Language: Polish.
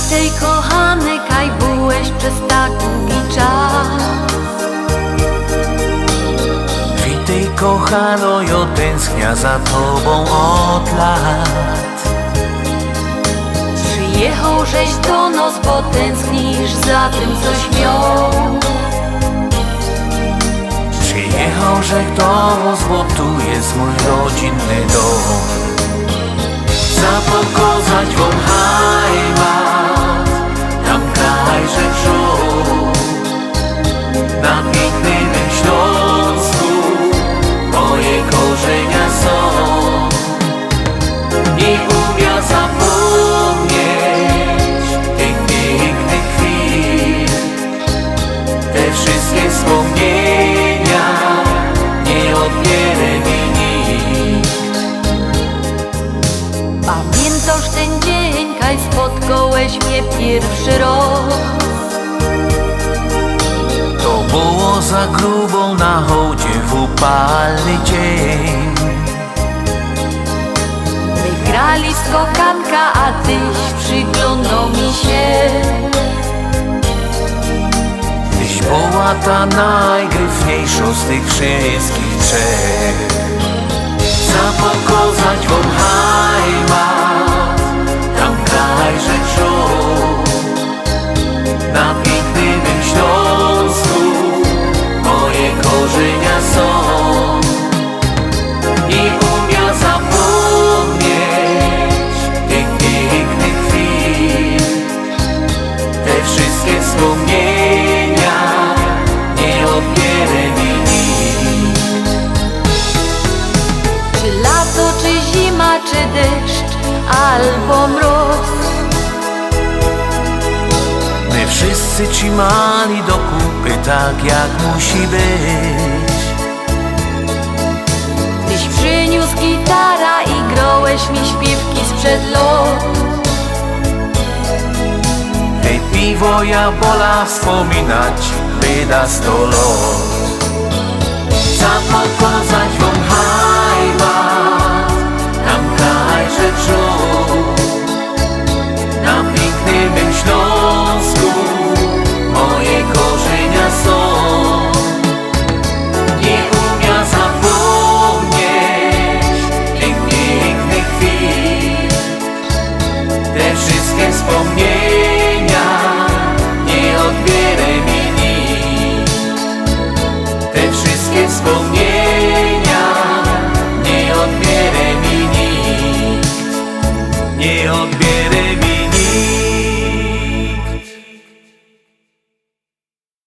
Witaj kochany, kaj byłeś przez tak długi czas. Witaj kochano, jo tęsknia za tobą od lat. Przyjechał żeś do nas, bo tęsknisz za tym, coś miał. Przyjechał żeś do nas, bo tu jest mój rodzinny dom. Zapokazać wam heimat, tam kraj rzeczą, na pięknym Śląsku moje korzenia są. Nie umiem zapomnieć tych pięknych chwil, te wszystkie wspomnienia nie odbierze mi nikt. Pamiętasz ten dzień, kaj spotkałeś mnie pierwszy raz? To było za grubą na hołdzie w upalny dzień. My grali skokanka, a tyś przyglądał mi się. Tyś była ta najgryfniejsza z tych wszystkich trzech. Zapokazać wam heimat, tam kraj rzeczą, na pięknym Śląsku moje korzenia są. I umiem zapomnieć tych pięknych chwil, te wszystkie wspomnienia nie odbierze mi nikt. Czy lato, czy zima, czy deszcz, albo mróz, My wszyscy trzymali do kupy tak jak musi być. tyś przyniósł gitara i grałeś mi śpiewki sprzed lat. Te piwo ja bola wspominać wyda 100 lat. Zapokazać wam heimat, tam kraj rzeczą, na pięknym Śląsku moje korzenia są. Nie umiem zapomnieć tych pięknych chwil, te wszystkie wspomnienia nie odbierze mi nikt. Te wszystkie wspomnienia